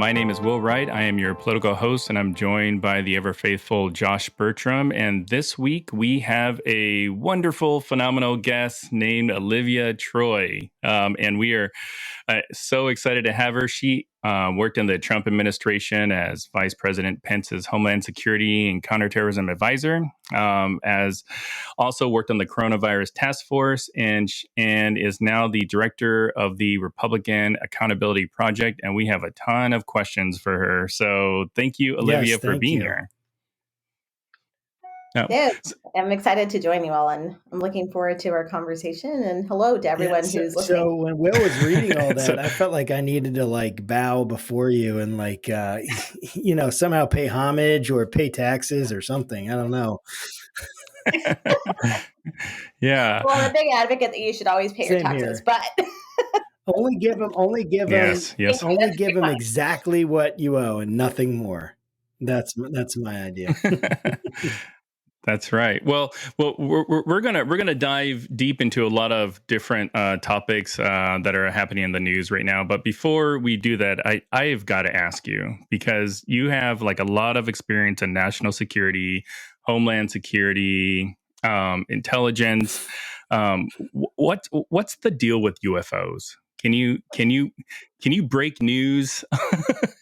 My name is Will Wright. I am your political host, and I'm joined by the ever-faithful Josh Bertram. And this week, we have a wonderful, phenomenal guest named Olivia Troye. And we are so excited to have her. She worked in the Trump administration as Vice President Pence's Homeland Security and Counterterrorism advisor, as also worked on the coronavirus task force, and is now the director of the Republican Accountability Project. And we have a ton of questions for her. So thank you, Olivia, for being here. Yes, I'm excited to join you all, and I'm looking forward to our conversation. And hello to everyone who's listening. So when Will was reading all that, I felt like I needed to bow before you and somehow pay homage or pay taxes or something. I don't know. Yeah. Well, I'm a big advocate that you should always pay your taxes, but only give them exactly what you owe and nothing more. That's my idea. That's right. Well, we're gonna dive deep into a lot of different topics that are happening in the news right now. But before we do that, I've got to ask you, because you have a lot of experience in national security, Homeland Security, intelligence. What's the deal with UFOs? Can you break news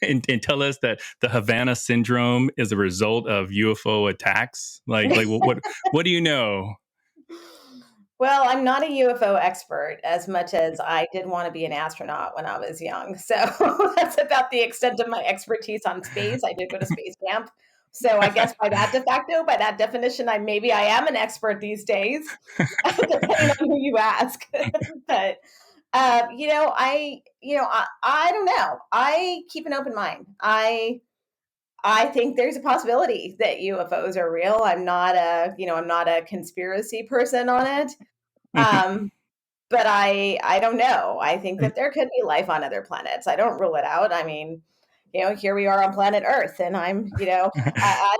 and tell us that the Havana syndrome is a result of UFO attacks? What do you know? Well, I'm not a UFO expert as much as I did want to be an astronaut when I was young. So that's about the extent of my expertise on space. I did go to space camp. So I guess by that definition, I am an expert these days, depending on who you ask. But I don't know. I keep an open mind. I think there's a possibility that UFOs are real. I'm not a conspiracy person on it. But I don't know. I think that there could be life on other planets. I don't rule it out. I mean, here we are on planet Earth, and I'm, I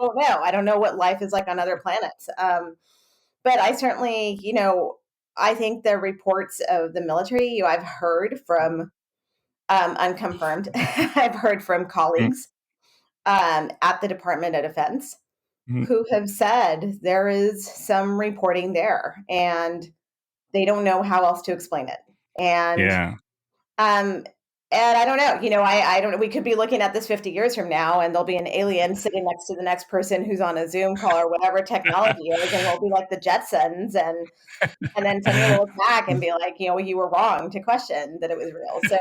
don't know. I don't know what life is like on other planets. But I certainly, I think the reports of the military, I've heard from unconfirmed, I've heard from colleagues at the Department of Defense who have said there is some reporting there, and they don't know how else to explain it. And and I don't know, I don't know. We could be looking at this 50 years from now, and there'll be an alien sitting next to the next person who's on a Zoom call or whatever technology is, and we'll be like the Jetsons, and then somebody will look back and be like, you were wrong to question that it was real. So,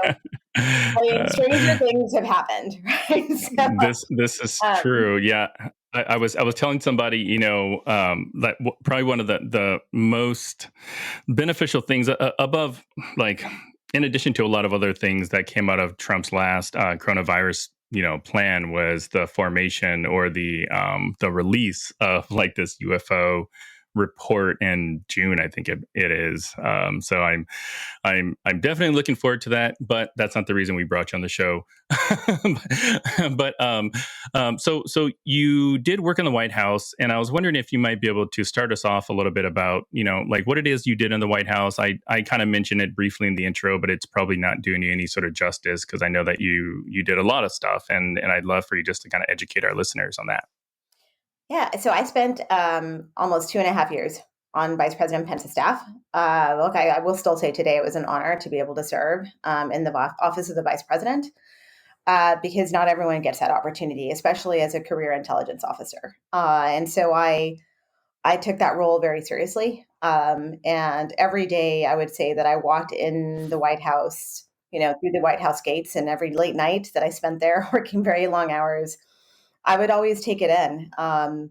I mean, stranger things have happened, right? So, this is true. Yeah. I was telling somebody, that probably one of the most beneficial things above, in addition to a lot of other things that came out of Trump's last coronavirus, plan, was the formation or the release of this UFO report in June, I think it is. So I'm definitely looking forward to that, but that's not the reason we brought you on the show. But so you did work in the White House, and I was wondering if you might be able to start us off a little bit about, what it is you did in the White House. I kind of mentioned it briefly in the intro, but it's probably not doing you any sort of justice, because I know that you did a lot of stuff, and I'd love for you just to kind of educate our listeners on that. Yeah, so I spent almost 2.5 years on Vice President Pence's staff. Look, I will still say today it was an honor to be able to serve in the office of the Vice President, because not everyone gets that opportunity, especially as a career intelligence officer. And so I took that role very seriously. And every day I would say that I walked in the White House, through the White House gates, and every late night that I spent there working very long hours, I would always take it in. I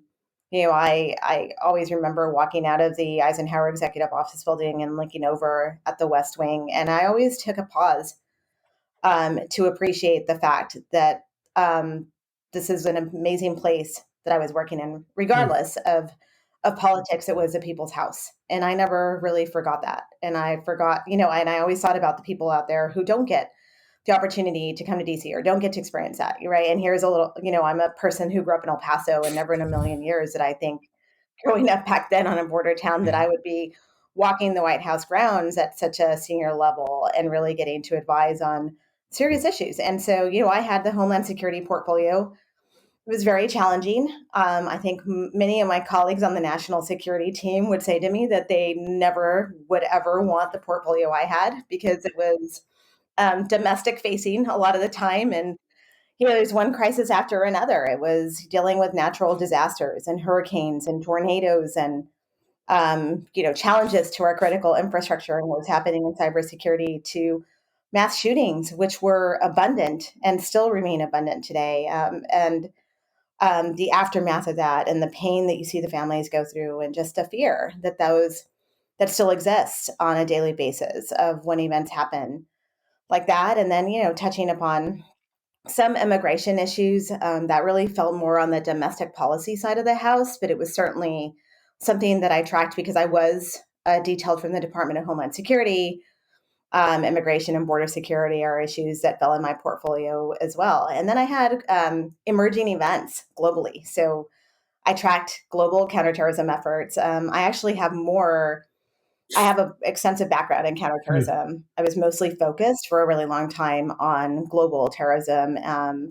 always remember walking out of the Eisenhower Executive Office building and looking over at the West Wing. And I always took a pause to appreciate the fact that this is an amazing place that I was working in, regardless of politics. It was a people's house. And I never really forgot that. And I forgot, and I always thought about the people out there who don't get the opportunity to come to DC or don't get to experience that, right? And here's a little, I'm a person who grew up in El Paso, and never in a million years did I think, growing up back then on a border town, that I would be walking the White House grounds at such a senior level and really getting to advise on serious issues. And so, I had the Homeland Security portfolio. It was very challenging. I think many of my colleagues on the national security team would say to me that they never would ever want the portfolio I had because it was domestic facing a lot of the time. And, there's one crisis after another. It was dealing with natural disasters and hurricanes and tornadoes and, challenges to our critical infrastructure and what was happening in cybersecurity to mass shootings, which were abundant and still remain abundant today. And the aftermath of that and the pain that you see the families go through and just the fear that still exists on a daily basis of when events happen like that. And then, touching upon some immigration issues that really felt more on the domestic policy side of the house, but it was certainly something that I tracked because I was detailed from the Department of Homeland Security. Immigration and border security are issues that fell in my portfolio as well. And then I had emerging events globally. So I tracked global counterterrorism efforts. I actually have I have an extensive background in counterterrorism. I was mostly focused for a really long time on global terrorism,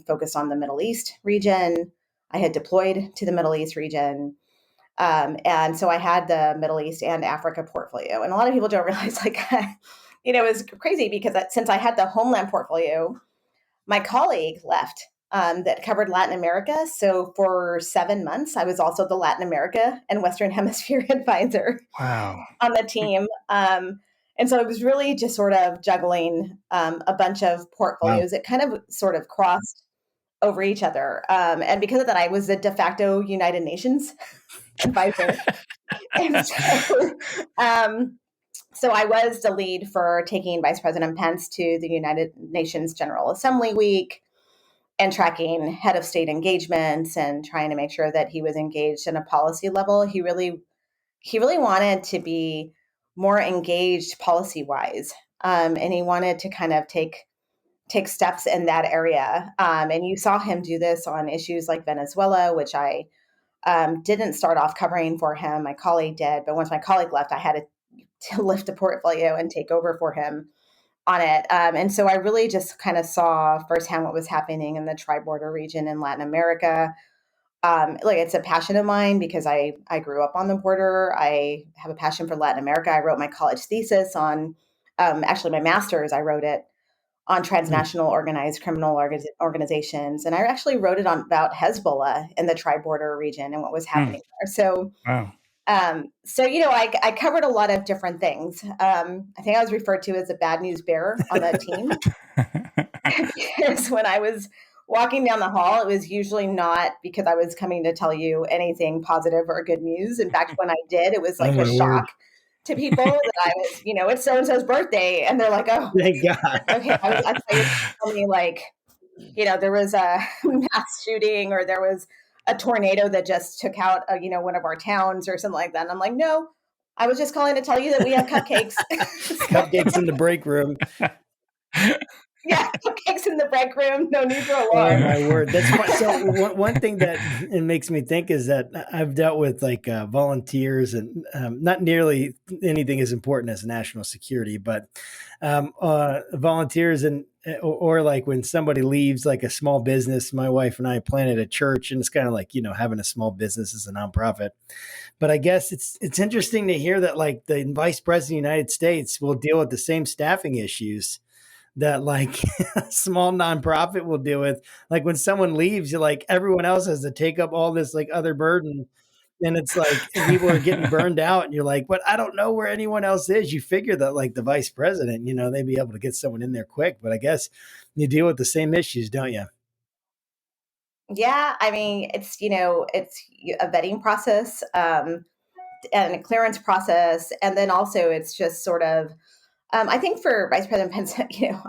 focused on the Middle East region. I had deployed to the Middle East region. And so I had the Middle East and Africa portfolio. And a lot of people don't realize, it was crazy because since I had the Homeland portfolio, my colleague left that covered Latin America. So for 7 months, I was also the Latin America and Western Hemisphere advisor on the team. And so it was really just sort of juggling a bunch of portfolios that kind of sort of crossed over each other. And because of that, I was the de facto United Nations advisor. And so I was the lead for taking Vice President Pence to the United Nations General Assembly week and tracking head of state engagements and trying to make sure that he was engaged in a policy level. He really wanted to be more engaged policy wise. And he wanted to kind of take steps in that area. And you saw him do this on issues like Venezuela, which I didn't start off covering for him. My colleague did. But once my colleague left, I had to lift a portfolio and take over for him on it. And so I really just kind of saw firsthand what was happening in the tri-border region in Latin America. It's a passion of mine because I grew up on the border. I have a passion for Latin America. I wrote my college thesis on, actually my master's, I wrote it on transnational organized criminal organizations. And I actually wrote it about Hezbollah in the tri-border region and what was happening there. So, I covered a lot of different things. I think I was referred to as a bad news bearer on the team. Because when I was walking down the hall, it was usually not because I was coming to tell you anything positive or good news. In fact, when I did, it was like a shock to people that I was, it's so-and-so's birthday. And they're like, oh, thank God. Okay. I thought you were telling me there was a mass shooting or there was a tornado that just took out, one of our towns or something like that. And I'm like, no, I was just calling to tell you that we have cupcakes. Cupcakes in the break room. Yeah, cupcakes in the break room. No need for alarm. Oh my word! That's so. One thing that it makes me think is that I've dealt with volunteers, and not nearly anything as important as national security, but volunteers or like when somebody leaves like a small business. My wife and I planted a church, and it's kind of like having a small business as a nonprofit. But I guess it's interesting to hear that like the Vice President of the United States will deal with the same staffing issues that like a small nonprofit will deal with. Like when someone leaves, you're like everyone else has to take up all this like other burden. And it's like people are getting burned out and you're like, but I don't know where anyone else is. You figure that like the vice president, they'd be able to get someone in there quick, but I guess you deal with the same issues, don't you? Yeah. I mean, it's a vetting process and a clearance process. And then also it's just sort of, I think for Vice President Pence,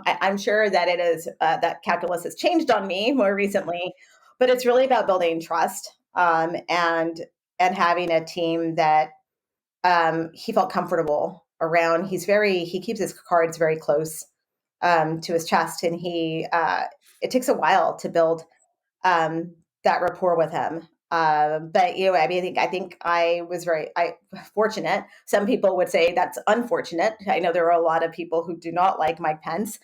I'm sure that it is that calculus has changed on me more recently, but it's really about building trust and having a team that he felt comfortable around. He keeps his cards very close to his chest, and it takes a while to build that rapport with him. But I think I was very fortunate. Some people would say that's unfortunate. I know there are a lot of people who do not like Mike Pence,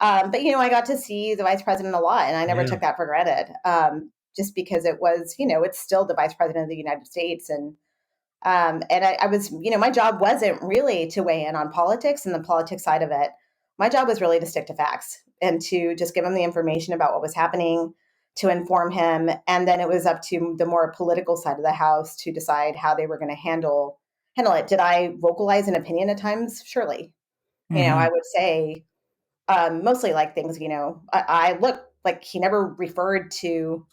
But, I got to see the vice president a lot, and I never took that for granted, just because it was, it's still the vice president of the United States. And I was, my job wasn't really to weigh in on politics and the politics side of it. My job was really to stick to facts and to just give him the information about what was happening, to inform him. And then it was up to the more political side of the house to decide how they were going to handle it. Did I vocalize an opinion at times? Surely. I would say mostly like things, I look like he never referred to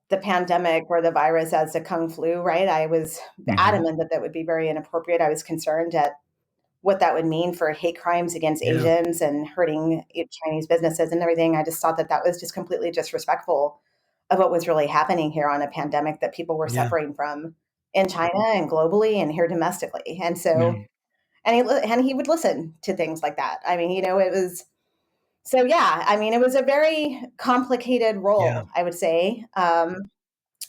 the pandemic or the virus as a kung flu, right? I was adamant that would be very inappropriate. I was concerned at what that would mean for hate crimes against Asians and hurting Chinese businesses and everything. I just thought that was just completely disrespectful of what was really happening here on a pandemic that people were suffering from in China and globally and here domestically. And so, and he would listen to things like that. I mean, it was, so yeah, I mean, it was a very complicated role, I would say. And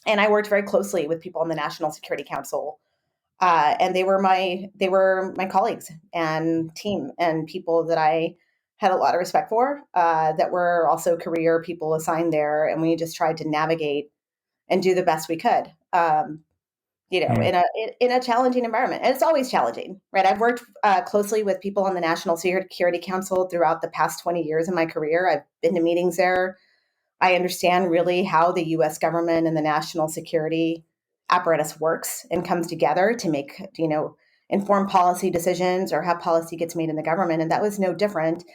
I worked very closely with people on the National Security Council. And they were my colleagues and team and people that I had a lot of respect for, that were also career people assigned there. And we just tried to navigate and do the best we could, in a challenging environment. And it's always challenging, right? I've worked closely with people on the National Security Council throughout the past 20 years of my career. I've been to meetings there. I understand really how the U.S. government and the national security apparatus works and comes together to make, informed policy decisions or how policy gets made in the government. And that was no different,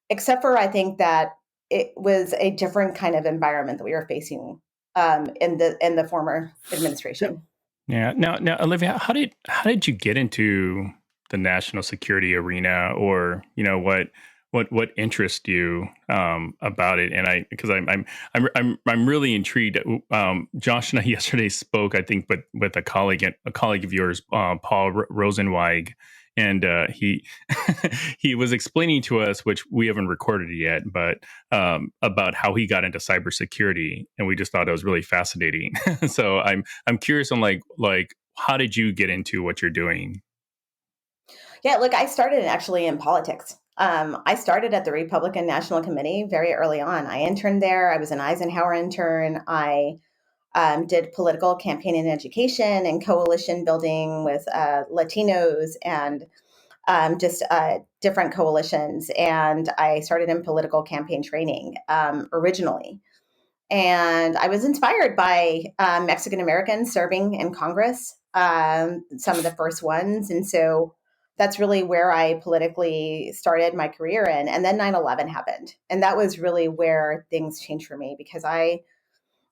except for I think that it was a different kind of environment that we were facing in the former administration. Yeah. Now, Olivia, how did you get into the national security arena, or what interests you about it? And because I'm really intrigued. Josh and I yesterday spoke, I think, but with a colleague of yours, Paul Rosenweig, and he he was explaining to us, which we haven't recorded yet, but about how he got into cybersecurity, and we just thought it was really fascinating. So I'm curious on like how did you get into what you're doing? Yeah, look, I started actually in politics. I started at the Republican National Committee very early on. I interned there. I was an Eisenhower intern. I did political campaigning and education and coalition building with Latinos and just different coalitions. And I started in political campaign training originally. And I was inspired by Mexican Americans serving in Congress, some of the first ones. And so that's really where I politically started my career in. And then 9/11 happened. And that was really where things changed for me, because I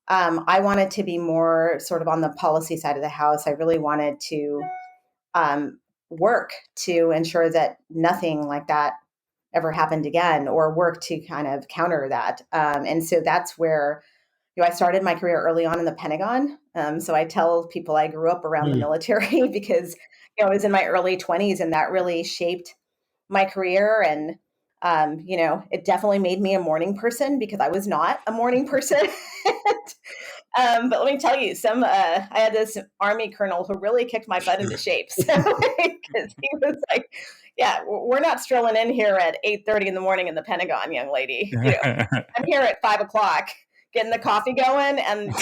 wanted to be more sort of on the policy side of the house. I really wanted to work to ensure that nothing like that ever happened again, or work to kind of counter that. And so that's where I started my career early on in the Pentagon. So I tell people I grew up around the military because I was in my early 20s, and that really shaped my career. And it definitely made me a morning person, because I was not a morning person. But let me tell you, I had this Army colonel who really kicked my butt into shape. So, because he was like, "Yeah, we're not strolling in here at 8:30 in the morning in the Pentagon, young lady. I'm here at 5 o'clock." Getting the coffee going, and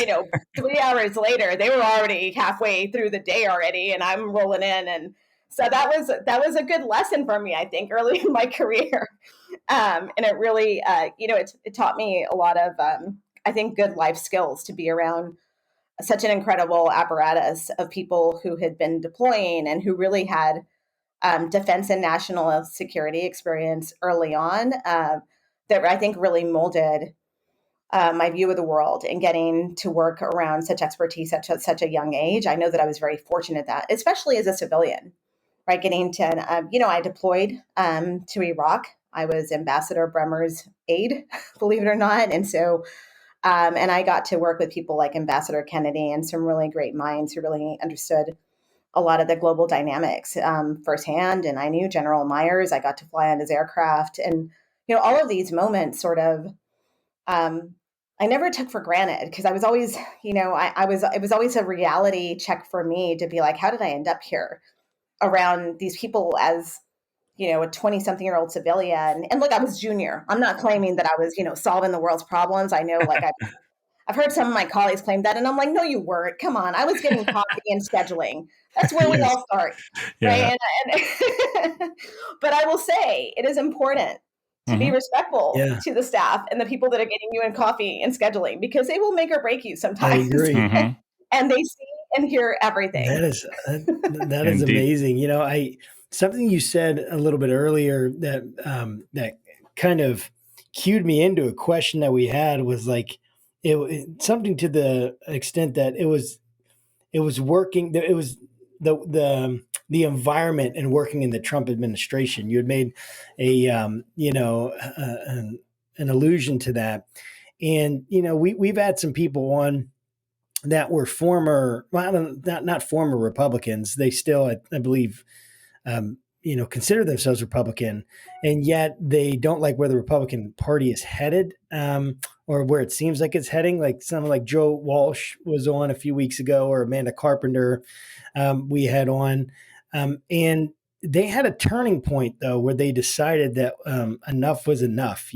3 hours later they were already halfway through the day already, and I'm rolling in. And so that was a good lesson for me, I think, early in my career. And it really it taught me a lot of I think good life skills to be around such an incredible apparatus of people who had been deploying and who really had defense and national security experience early on, that I think really molded my view of the world, and getting to work around such expertise at such a young age. I know that I was very fortunate that, especially as a civilian, right? Getting to, I deployed to Iraq. I was Ambassador Bremer's aide, believe it or not. And so, and I got to work with people like Ambassador Kennedy and some really great minds who really understood a lot of the global dynamics firsthand. And I knew General Myers. I got to fly on his aircraft, and all of these moments sort of I never took for granted, because I was always, it was always a reality check for me to be like, how did I end up here around these people as a 20-something-year-old civilian. And look, I was junior. I'm not claiming that I was, solving the world's problems. I know, like, I've heard some of my colleagues claim that, and I'm like, no, you weren't. Come on. I was getting coffee and scheduling. That's where we all start, right? But I will say it is important to be respectful to the staff and the people that are getting you in coffee and scheduling, because they will make or break you sometimes. I agree. And they see and hear everything. That is amazing. Something you said a little bit earlier that kind of cued me into a question that we had was like something to the extent that it was working. It was the environment and working in the Trump administration. You had made an allusion to that, and we've had some people on that were not former Republicans. They still, I believe, consider themselves Republican, and yet they don't like where the Republican Party is headed, or where it seems like it's heading. Like someone like Joe Walsh was on a few weeks ago, or Amanda Carpenter we had on, and they had a turning point though, where they decided that enough was enough,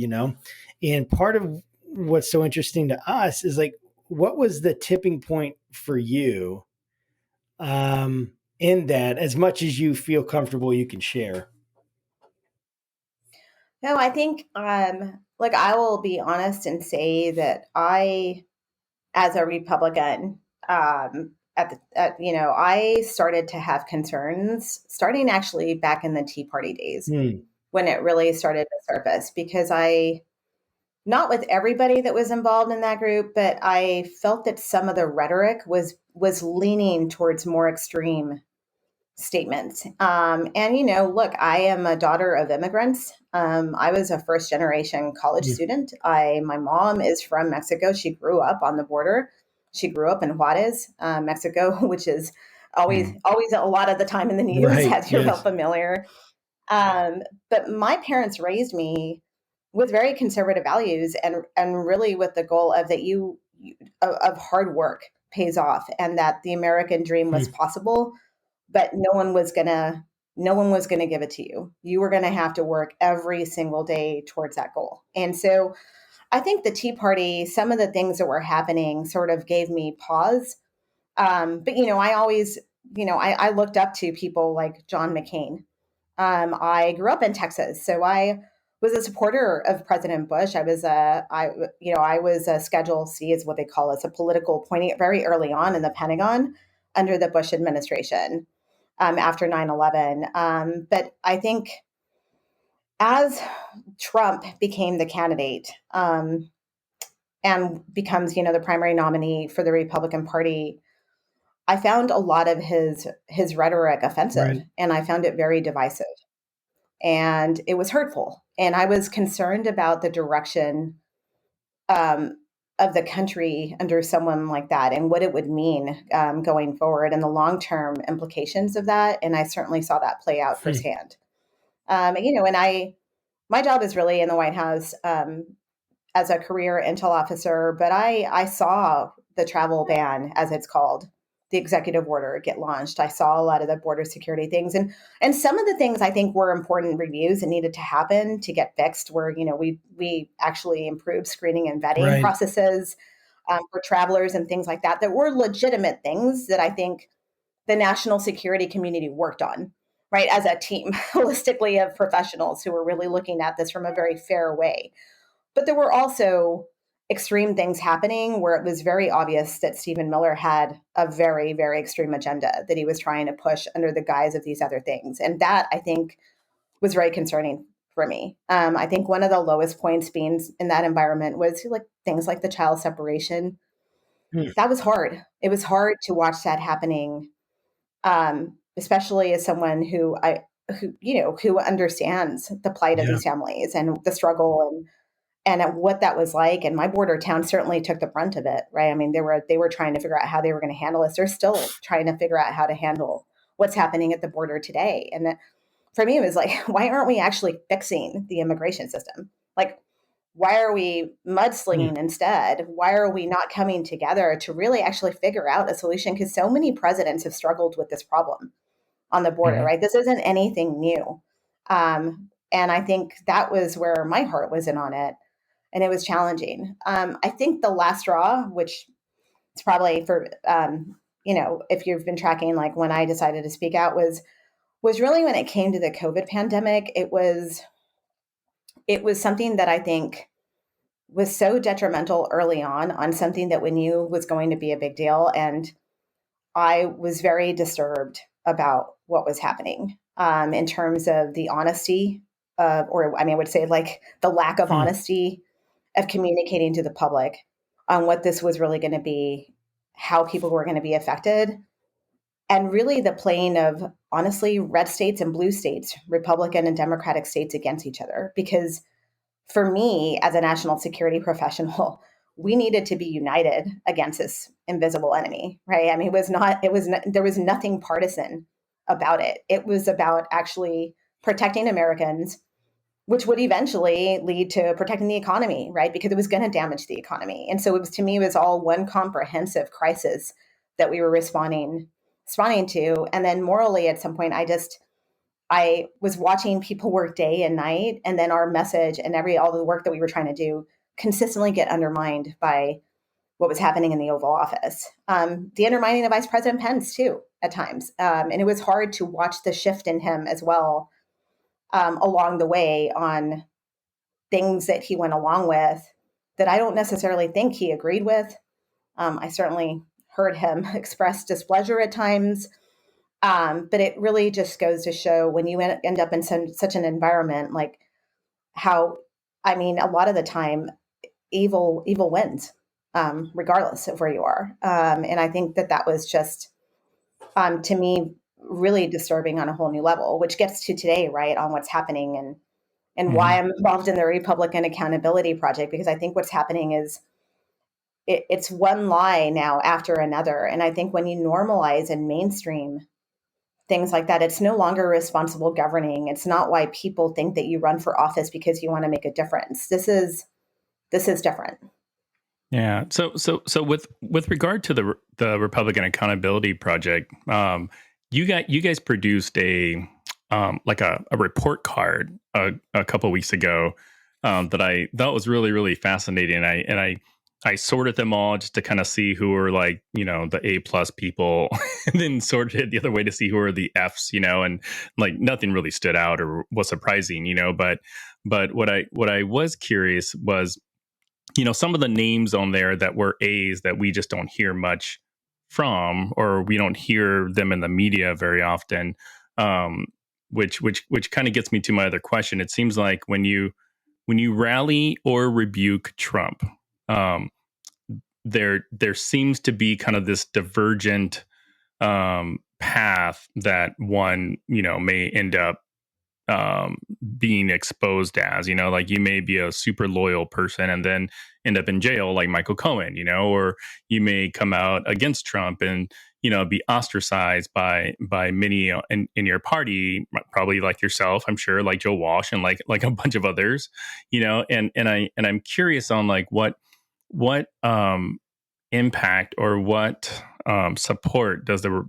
And part of what's so interesting to us is like, what was the tipping point for you in that, as much as you feel comfortable you can share? No, I think, I will be honest and say that I, as a Republican, I started to have concerns starting actually back in the Tea Party days when it really started to surface, because not with everybody that was involved in that group, but I felt that some of the rhetoric was leaning towards more extreme statements. Look, I am a daughter of immigrants. I was a first generation college student. My mom is from Mexico. She grew up on the border. She grew up in Juarez, Mexico, which is always a lot of the time in the news, as you're well familiar. But my parents raised me with very conservative values, and really with the goal of that of hard work pays off, and that the American dream was possible, but no one was gonna give it to you. You were gonna have to work every single day towards that goal. And so I think the Tea Party, some of the things that were happening sort of gave me pause. But I always, I looked up to people like John McCain. I grew up in Texas, so I was a supporter of President Bush. I was a Schedule C, is what they call it, a political appointee very early on in the Pentagon under the Bush administration after 9/11. But I think as Trump became the candidate and becomes, the primary nominee for the Republican Party, I found a lot of his rhetoric offensive, and I found it very divisive. And it was hurtful. And I was concerned about the direction of the country under someone like that, and what it would mean going forward, and the long-term implications of that. And I certainly saw that play out firsthand. My job is really in the White House as a career intel officer, but I saw the travel ban, as it's called, the executive order, get launched. I saw a lot of the border security things, and some of the things I think were important reviews and needed to happen to get fixed, where we actually improved screening and vetting processes for travelers and things like that were legitimate things that I think the national security community worked on, right, as a team, holistically, of professionals who were really looking at this from a very fair way. But there were also extreme things happening where it was very obvious that Stephen Miller had a very, very extreme agenda that he was trying to push under the guise of these other things. And that, I think, was very concerning for me. I think one of the lowest points being in that environment was things like the child separation. That was hard. It was hard to watch that happening, especially as someone who understands the plight of these families and the struggle and what that was like. And my border town certainly took the brunt of it, right? I mean, they were trying to figure out how they were going to handle this. They're still trying to figure out how to handle what's happening at the border today. And for me, it was like, why aren't we actually fixing the immigration system? Like, why are we mudslinging instead? Why are we not coming together to really actually figure out a solution? Because so many presidents have struggled with this problem on the border, right? This isn't anything new. And I think that was where my heart was in on it. And it was challenging. I think the last straw, which is probably for, if you've been tracking, like when I decided to speak out was really when it came to the COVID pandemic. It was something that I think was so detrimental early on something that we knew was going to be a big deal. And I was very disturbed about what was happening in terms of the honesty I would say like the lack of honesty of communicating to the public on what this was really going to be, how people were going to be affected, and really the playing of, honestly, red states and blue states, Republican and Democratic states against each other. Because for me, as a national security professional, we needed to be united against this invisible enemy, right? I mean, there was nothing partisan about it. It was about actually protecting Americans, which would eventually lead to protecting the economy, right? Because it was going to damage the economy. And so to me, it was all one comprehensive crisis that we were responding to. And then morally, at some point, I was watching people work day and night, and then our message and all the work that we were trying to do consistently get undermined by what was happening in the Oval Office. The undermining of Vice President Pence, too, at times. And it was hard to watch the shift in him as well along the way on things that he went along with that I don't necessarily think he agreed with. I certainly heard him express displeasure at times. But it really just goes to show when you end up in such an environment, like how, a lot of the time, evil wins, regardless of where you are. And I think that was just, to me, really disturbing on a whole new level, which gets to today, right, on what's happening and why I'm involved in the Republican Accountability Project, because I think what's happening is it's one lie now after another. And I think when you normalize and mainstream things like that, it's no longer responsible governing. It's not why people think that you run for office because you want to make a difference. This is different. Yeah. So with regard to the Republican Accountability Project, you guys produced a report card a couple of weeks ago that I thought was really, really fascinating. I sorted them all just to kind of see who were like, the A+ people, and then sorted it the other way to see who are the Fs, and like nothing really stood out or was surprising, but what I was curious was, some of the names on there that were A's that we just don't hear much from, or we don't hear them in the media very often, which kind of gets me to my other question. It seems like when you rally or rebuke Trump, there seems to be kind of this divergent path that one may end up being exposed as, like you may be a super loyal person and then end up in jail like Michael Cohen, or you may come out against Trump and, be ostracized by many in your party, probably like yourself, I'm sure, like Joe Walsh and like a bunch of others, and I'm curious on like what impact or what support does the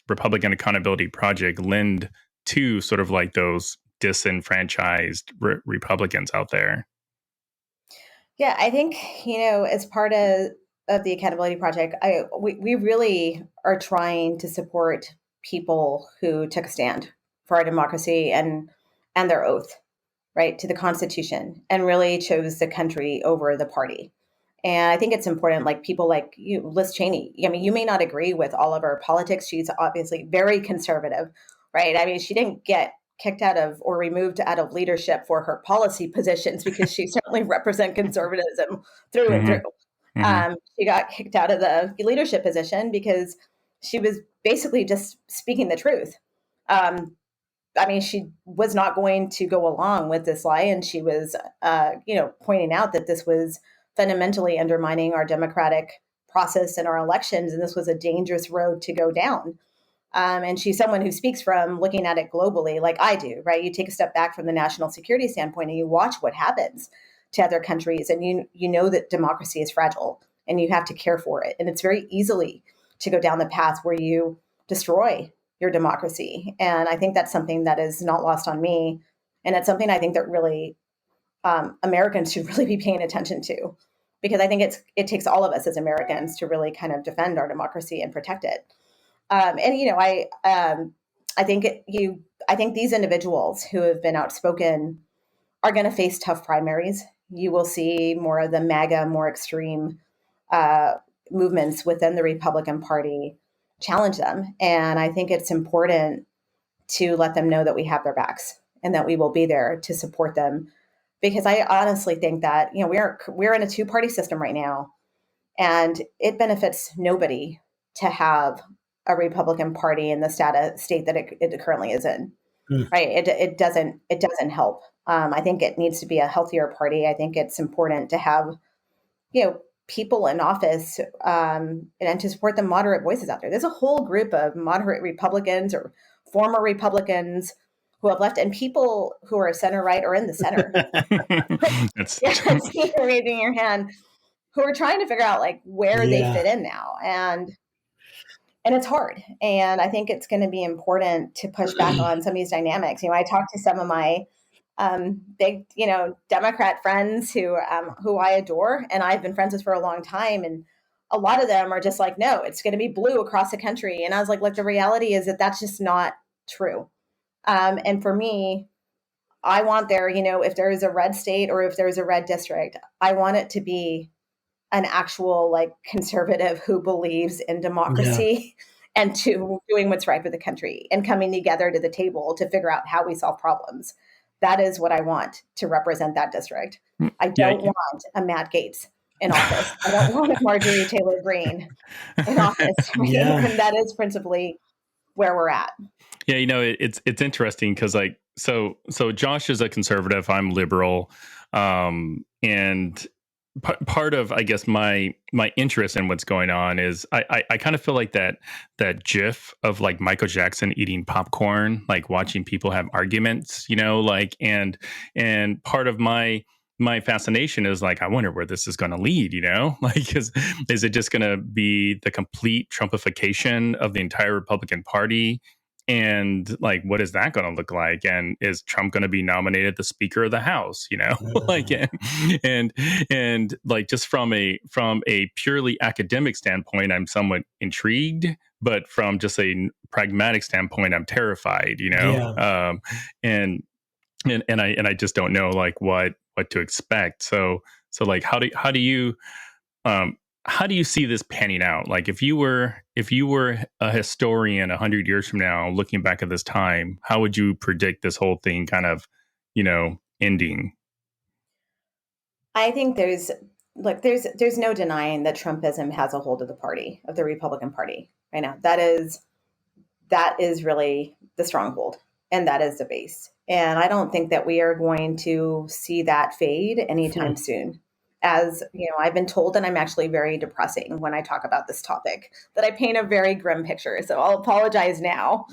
Republican Accountability Project lend to sort of like those disenfranchised Republicans out there? Yeah, I think, as part of the Accountability Project, we really are trying to support people who took a stand for our democracy and their oath, right, to the Constitution, and really chose the country over the party. And I think it's important, like people like you, Liz Cheney. You may not agree with all of her politics. She's obviously very conservative, right? She didn't get kicked out of or removed out of leadership for her policy positions because she certainly represents conservatism through and through. She got kicked out of the leadership position because she was basically just speaking the truth. She was not going to go along with this lie, and she was, pointing out that this was fundamentally undermining our democratic process and our elections, and this was a dangerous road to go down. And she's someone who speaks from looking at it globally, like I do, right? You take a step back from the national security standpoint and you watch what happens to other countries, and you know that democracy is fragile and you have to care for it. And it's very easily to go down the path where you destroy your democracy. And I think that's something that is not lost on me. And it's something I think that really Americans should really be paying attention to, because I think it takes all of us as Americans to really kind of defend our democracy and protect it. I think I think these individuals who have been outspoken are going to face tough primaries. You will see more of the MAGA, more extreme movements within the Republican Party challenge them. And I think it's important to let them know that we have their backs and that we will be there to support them. Because I honestly think that, we're in a two-party system right now, and it benefits nobody to have a Republican Party in the state that it currently is in. Right? It doesn't help. I think it needs to be a healthier party. I think it's important to have, people in office and to support the moderate voices out there. There's a whole group of moderate Republicans or former Republicans who have left, and people who are center right or in the center. You're raising your hand, who are trying to figure out where they fit in now, and it's hard. And I think it's going to be important to push back on some of these dynamics. I talked to some of my big, Democrat friends who I adore, and I've been friends with for a long time. And a lot of them are just like, no, it's going to be blue across the country. And I was like, the reality is that that's just not true. And for me, I want there, if there is a red state or if there's a red district, I want it to be an actual conservative who believes in democracy and to doing what's right for the country and coming together to the table to figure out how we solve problems. That is what I want to represent that district. I don't want a Matt Gaetz in office. I don't want a Marjorie Taylor Greene in office. And that is principally where we're at. Yeah, it's interesting because so Josh is a conservative, I'm liberal, and part of, I guess, my interest in what's going on is I kind of feel like that GIF of Michael Jackson eating popcorn, watching people have arguments, and part of my fascination is I wonder where this is going to lead, is it just going to be the complete Trumpification of the entire Republican Party? And what is that going to look like? And is Trump going to be nominated the Speaker of the House? And just from a purely academic standpoint, I'm somewhat intrigued, but from just a pragmatic standpoint, I'm terrified. And I just don't know what to expect. So how do you see this panning out? If you were a historian 100 years from now, looking back at this time, how would you predict this whole thing kind of, ending? I think there's no denying that Trumpism has a hold of the Republican Party right now. That is really the stronghold, and that is the base. And I don't think that we are going to see that fade anytime soon. As I've been told, and I'm actually very depressing when I talk about this topic, that I paint a very grim picture. So I'll apologize now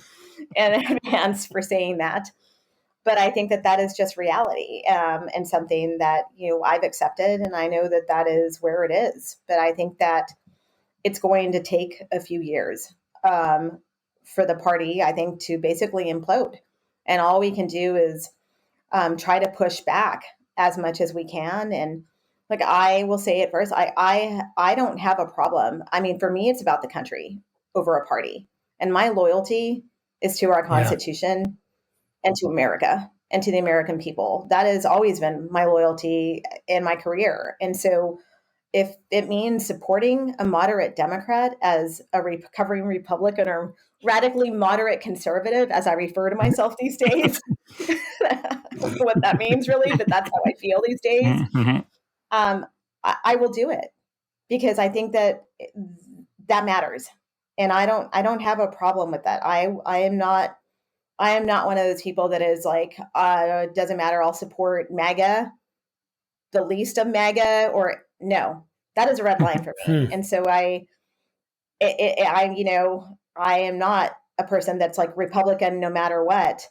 in advance for saying that. But I think that is just reality, and something that I've accepted, and I know that is where it is. But I think that it's going to take a few years for the party, I think, to basically implode. And all we can do is try to push back as much as we can. And I will say it first, I don't have a problem. I mean, for me, it's about the country over a party. And my loyalty is to our Constitution and to America and to the American people. That has always been my loyalty in my career. And so if it means supporting a moderate Democrat as a recovering Republican or radically moderate conservative, as I refer to myself these days, I don't know what that means really, but that's how I feel these days. I will do it, because I think that matters, and I don't have a problem with that. I am not one of those people that is it doesn't matter, I'll support MAGA, the least of MAGA, or no, that is a red line for me. And so I am not a person that's Republican no matter what.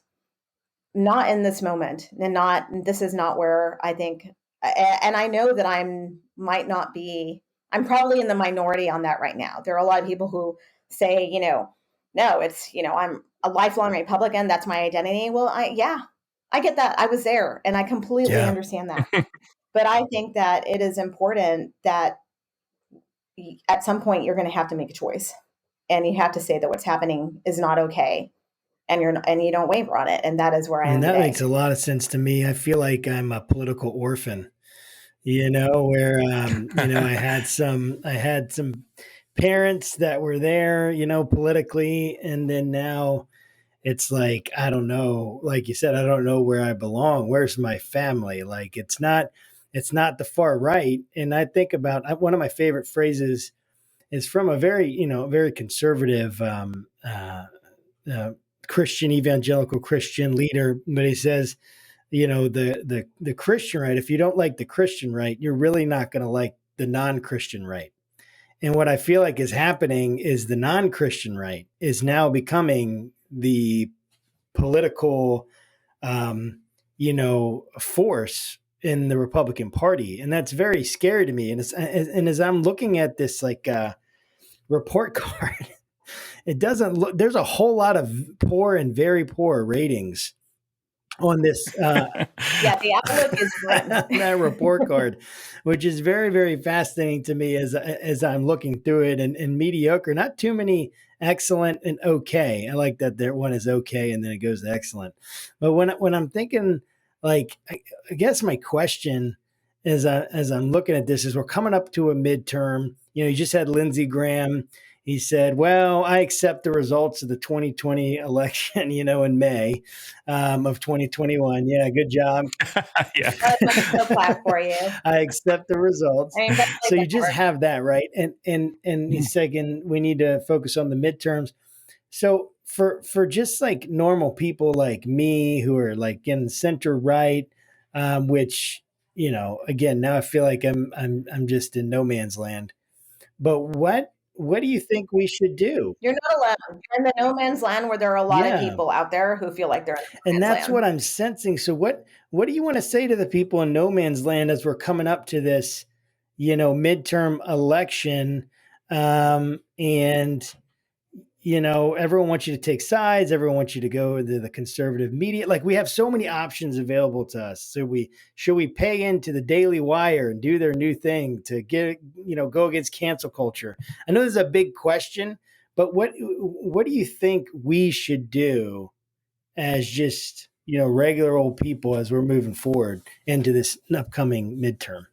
Not in this moment, and this is not where I think. And I know that I'm probably in the minority on that right now. There are a lot of people who say, no, it's, I'm a lifelong Republican. That's my identity. Well, I get that. I was there and I completely understand that. But I think that it is important that at some point you're going to have to make a choice, and you have to say that what's happening is not okay, and you don't waver on it. And that is where I am that today. makes a lot of sense to me. I feel like I'm a political orphan, where, I had some parents that were there, politically. And then now it's like, I don't know, like you said, I don't know where I belong. Where's my family? Like, it's not the far right. And I think about one of my favorite phrases is from a very conservative, Christian, evangelical Christian leader, but he says, the Christian right, if you don't like the Christian right, you're really not going to like the non-Christian right. And what I feel like is happening is the non-Christian right is now becoming the political, force in the Republican Party. And that's very scary to me. And as I'm looking at this, like, report card, it doesn't look, there's a whole lot of poor and very poor ratings on this. Yeah, the outlook is grim. That report card, which is very, very fascinating to me as I'm looking through it, and mediocre, not too many excellent and okay. I like that there one is okay and then it goes to excellent. But when I'm thinking, like, I guess my question is, as I'm looking at this, is we're coming up to a midterm. You just had Lindsey Graham. He said, well, I accept the results of the 2020 election, in May of 2021. Yeah, good job. Yeah. I'm so glad for you. I accept the results. So you just have that, right? And he's saying we need to focus on the midterms. So for just like normal people like me who are like in center right, which, again, now I feel like I'm just in no man's land. But what do you think we should do? You're not alone. You're in the no man's land where there are a lot of people out there who feel like they're in no and man's that's land. what I'm sensing. So what do you want to say to the people in no man's land as we're coming up to this, midterm election? And everyone wants you to take sides. Everyone wants you to go to the conservative media. Like, we have so many options available to us. So should we pay into the Daily Wire and do their new thing to go against cancel culture? I know this is a big question, but what do you think we should do as just, regular old people as we're moving forward into this upcoming midterm?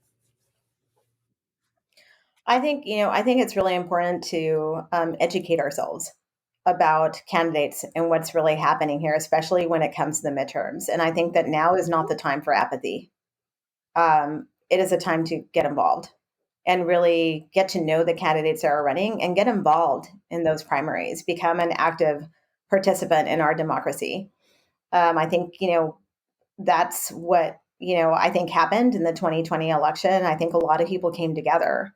I think it's really important to educate ourselves about candidates and what's really happening here, especially when it comes to the midterms. And I think that now is not the time for apathy. It is a time to get involved and really get to know the candidates that are running and get involved in those primaries, become an active participant in our democracy. I think, that's what, I think happened in the 2020 election. I think a lot of people came together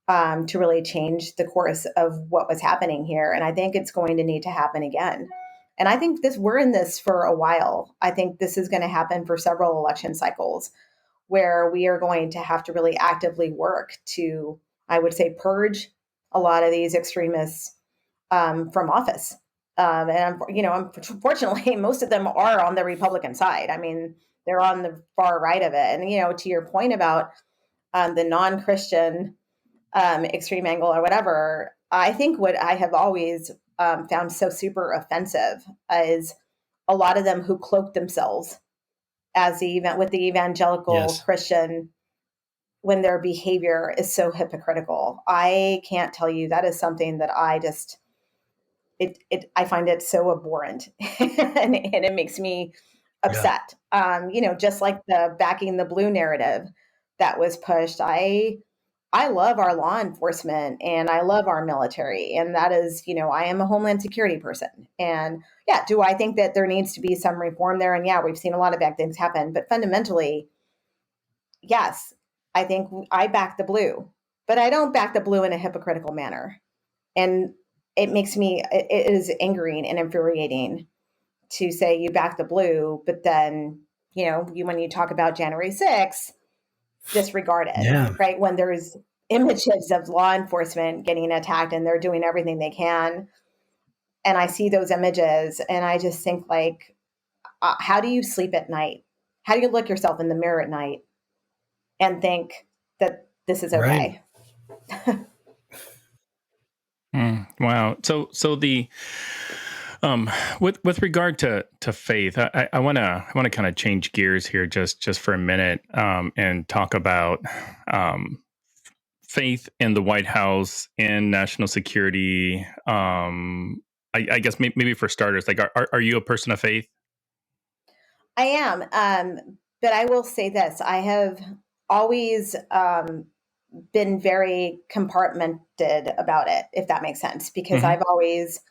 to really change the course of what was happening here. And I think it's going to need to happen again. And I think we're in this for a while. I think this is going to happen for several election cycles where we are going to have to really actively work to, I would say, purge a lot of these extremists from office. And unfortunately, most of them are on the Republican side. I mean, they're on the far right of it. And, to your point about the non-Christian extreme angle or whatever, I think what I have always found so super offensive is a lot of them who cloak themselves as with the evangelical Christian when their behavior is so hypocritical. I can't tell you, that is something that I just I find it so abhorrent and it makes me upset. Just like the backing the blue narrative that was pushed. I love our law enforcement and I love our military. And that is, I am a Homeland Security person. And yeah, do I think that there needs to be some reform there? And yeah, we've seen a lot of bad things happen. But fundamentally, yes, I think I back the blue. But I don't back the blue in a hypocritical manner. And it is angering and infuriating to say you back the blue, but then, when you talk about January 6th, disregarded, right? When there's images of law enforcement getting attacked and they're doing everything they can. and I see those images and I just think like, how do you sleep at night? How do you look yourself in the mirror at night and think that this is okay? Right. Wow. So the with regard to faith, I want to kind of change gears here just for a minute and talk about faith in the White House and national security. I guess maybe for starters, like are you a person of faith? I am, but I will say this: I have always been very compartmented about it, if that makes sense, because Mm-hmm. I've always,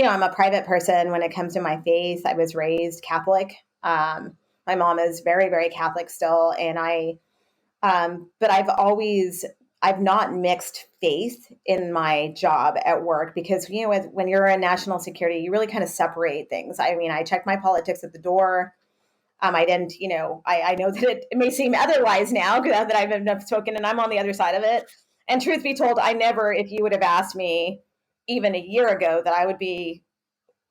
I'm a private person when it comes to my faith. I was raised Catholic. My mom is very, very Catholic still. And but I've not mixed faith in my job at work because, when you're in national security, you really kind of separate things. I mean, I check my politics at the door. I didn't, I know that it may seem otherwise now that I've spoken and I'm on the other side of it. And truth be told, I never, if you would have asked me even a year ago that I would be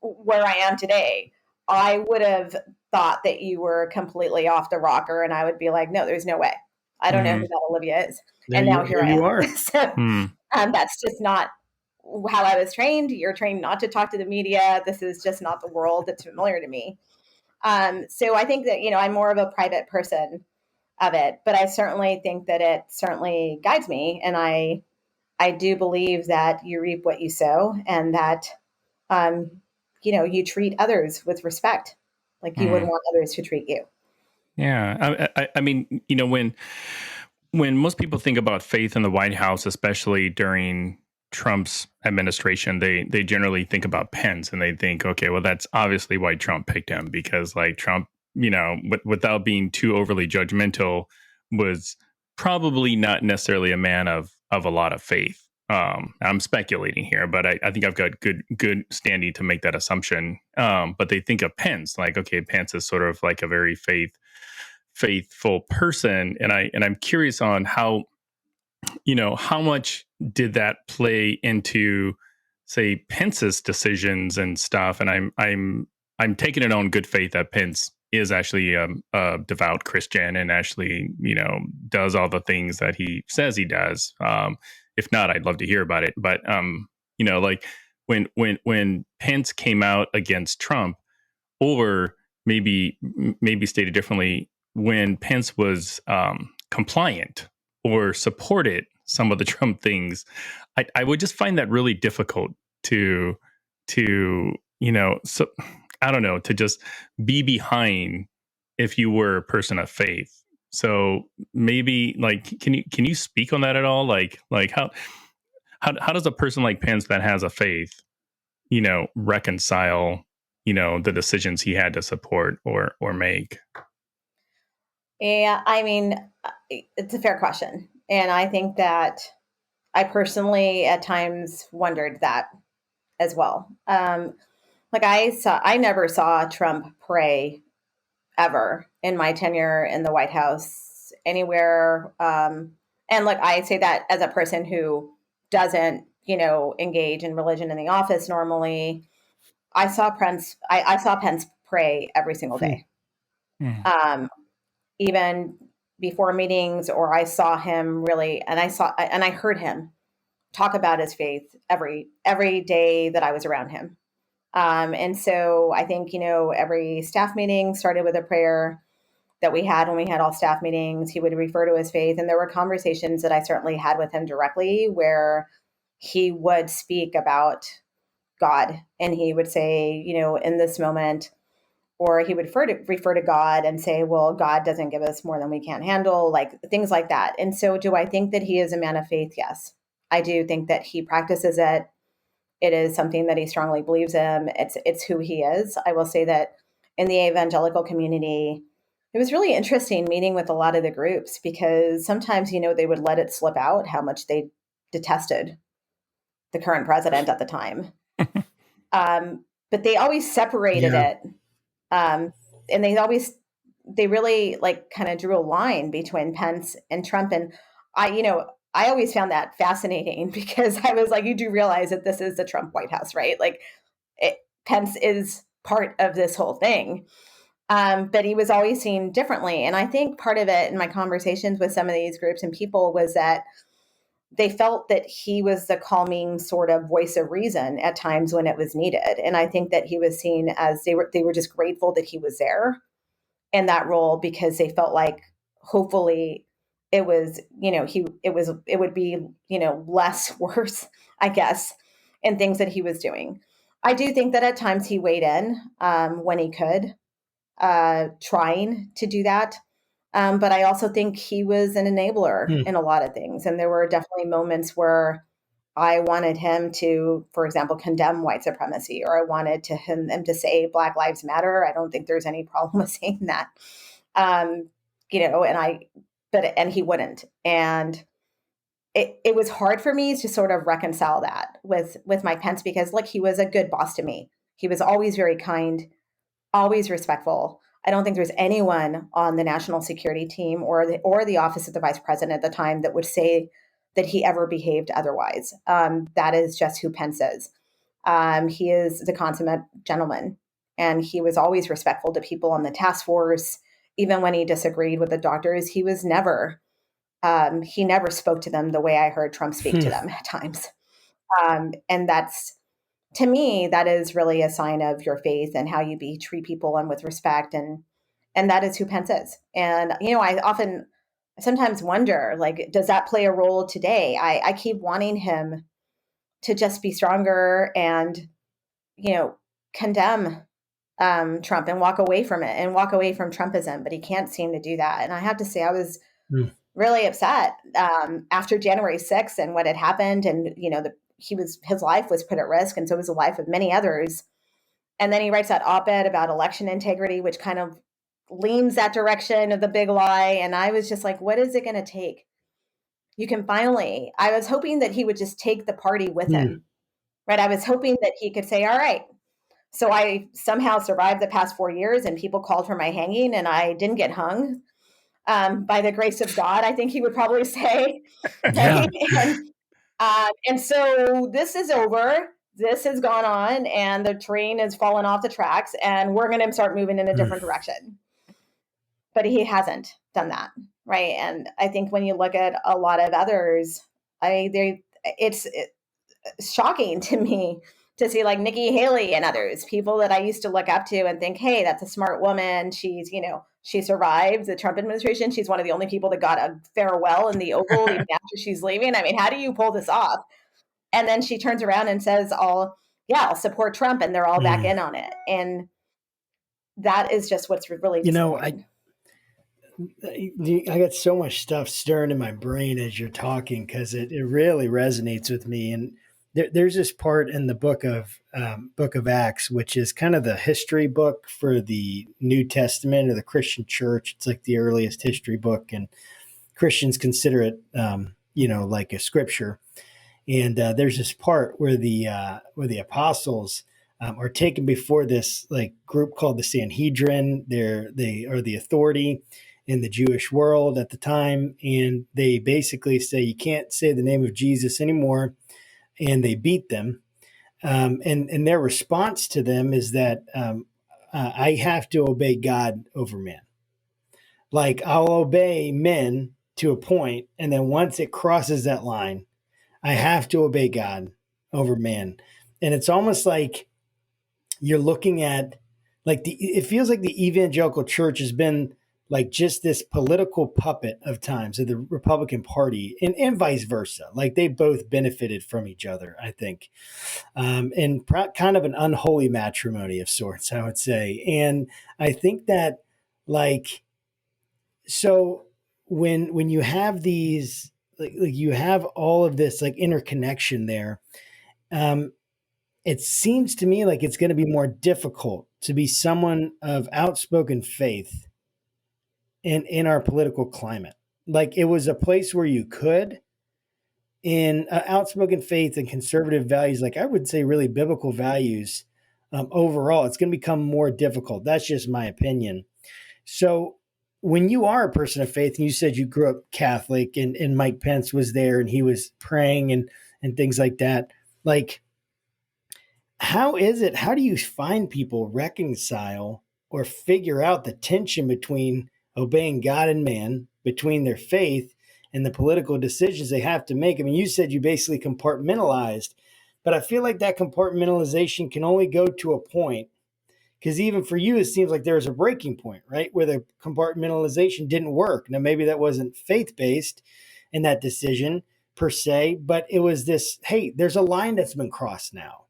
where I am today, I would have thought that you were completely off the rocker. And I would be like, no, there's no way. I don't know who that Olivia is. There And now here I you am. are. So that's just not how I was trained. You're trained not to talk to the media. This is just not the world that's familiar to me. So I think that, I'm more of a private person of it, but I certainly think that it certainly guides me. And I do believe that you reap what you sow and that, you treat others with respect, like you would want others to treat you. Yeah. I mean, when most people think about faith in the White House, especially during Trump's administration, they generally think about Pence and they think, okay, well, that's obviously why Trump picked him because like Trump, without being too overly judgmental, was probably not necessarily a man of a lot of faith. I'm speculating here, but I think I've got good standing to make that assumption. But they think of Pence, like, okay, Pence is sort of like a very faithful person, and I'm curious on how much did that play into, say, Pence's decisions and stuff. And I'm taking it on good faith that Pence is actually a devout Christian and actually does all the things that he says he does. If not, I'd love to hear about it. But like when Pence came out against Trump, or maybe stated differently, when Pence was compliant or supported some of the Trump things, I would just find that really difficult to so I don't know, to just be behind if you were a person of faith. So maybe like can you speak on that at all? Like how does a person like Pence that has a faith, reconcile, the decisions he had to support or make? Yeah, I mean, it's a fair question. And I think that I personally at times wondered that as well. Like I never saw Trump pray ever in my tenure in the White House anywhere. And like I say that as a person who doesn't, engage in religion in the office normally. I saw Pence pray every single day. Um, even before meetings, or I saw him really, and I heard him talk about his faith every day that I was around him. And so I think, every staff meeting started with a prayer that we had when we had all staff meetings. He would refer to his faith. And there were conversations that I certainly had with him directly where he would speak about God and he would say, in this moment, or he would refer to God and say, well, God doesn't give us more than we can't handle, like things like that. And so do I think that he is a man of faith? Yes. I do think that he practices it. It is something that he strongly believes in. It's who he is. I will say that in the evangelical community, it was really interesting meeting with a lot of the groups because sometimes, they would let it slip out how much they detested the current president at the time. But they always separated it. And they really like kind of drew a line between Pence and Trump. And I always found that fascinating because I was like, you do realize that this is the Trump White House, right? Like Pence is part of this whole thing. But he was always seen differently. And I think part of it in my conversations with some of these groups and people was that they felt that he was the calming sort of voice of reason at times when it was needed. And I think that he was seen as they were just grateful that he was there in that role, because they felt like hopefully it was, it would be, less worse, I guess, in things that he was doing. I do think that at times he weighed in when he could, trying to do that. But I also think he was an enabler in a lot of things. And there were definitely moments where I wanted him to, for example, condemn white supremacy, or I wanted him to say Black Lives Matter. I don't think there's any problem with saying that. And he wouldn't. And it was hard for me to sort of reconcile that with Mike Pence, because look, he was a good boss to me. He was always very kind, always respectful. I don't think there's anyone on the national security team or the office of the vice president at the time that would say that he ever behaved otherwise. That is just who Pence is. He is the consummate gentleman, and he was always respectful to people on the task force. Even when he disagreed with the doctors, he never spoke to them the way I heard Trump speak to them at times. And that's, to me, that is really a sign of your faith and how you treat people and with respect. And that is who Pence is. And, I sometimes wonder, like, does that play a role today? I keep wanting him to just be stronger and, condemn Trump and walk away from it and walk away from Trumpism, but he can't seem to do that. And I have to say, I was really upset after January 6th and what had happened. And, his life was put at risk, and so was the life of many others. And then he writes that op-ed about election integrity, which kind of leans that direction of the big lie. And I was just like, what is it going to take? I was hoping that he would just take the party with him, right? I was hoping that he could say, all right, so I somehow survived the past 4 years and people called for my hanging and I didn't get hung by the grace of God, I think he would probably say. Right? And so this is over. This has gone on and the train has fallen off the tracks and we're going to start moving in a different direction. But he hasn't done that, right? And I think when you look at a lot of others, it's shocking to me to see like Nikki Haley and others, people that I used to look up to and think, hey, that's a smart woman. She's, she survived the Trump administration. She's one of the only people that got a farewell in the Oval even after she's leaving. I mean, how do you pull this off? And then she turns around and says, I'll support Trump, and they're all back in on it. And that is just what's really disappointing. I got so much stuff stirring in my brain as you're talking, because it really resonates with me. And there's this part in the book of Acts, which is kind of the history book for the New Testament or the Christian church. It's like the earliest history book, and Christians consider it, like a scripture. And there's this part where the apostles are taken before this like group called the Sanhedrin. They are the authority in the Jewish world at the time, and they basically say you can't say the name of Jesus anymore, and they beat them. And their response to them is that I have to obey God over man. Like, I'll obey men to a point, and then once it crosses that line, I have to obey God over man. And it's almost like you're looking at, like, it feels like the evangelical church has been like just this political puppet of times of the Republican Party, and vice versa. Like, they both benefited from each other, I think, and kind of an unholy matrimony of sorts, I would say. And I think that, like, so when you have these, like you have all of this like interconnection there, it seems to me like it's going to be more difficult to be someone of outspoken faith in our political climate. Like, it was a place where you could, in outspoken faith and conservative values, like I would say really biblical values, overall, it's going to become more difficult. That's just my opinion. So when you are a person of faith, and you said you grew up Catholic, and Mike Pence was there and he was praying and things like that, like, how do you find people reconcile or figure out the tension between obeying God and man, between their faith and the political decisions they have to make? I mean, you said you basically compartmentalized, but I feel like that compartmentalization can only go to a point, because even for you, it seems like there's a breaking point, right? Where the compartmentalization didn't work. Now, maybe that wasn't faith-based in that decision per se, but it was this, hey, there's a line that's been crossed now.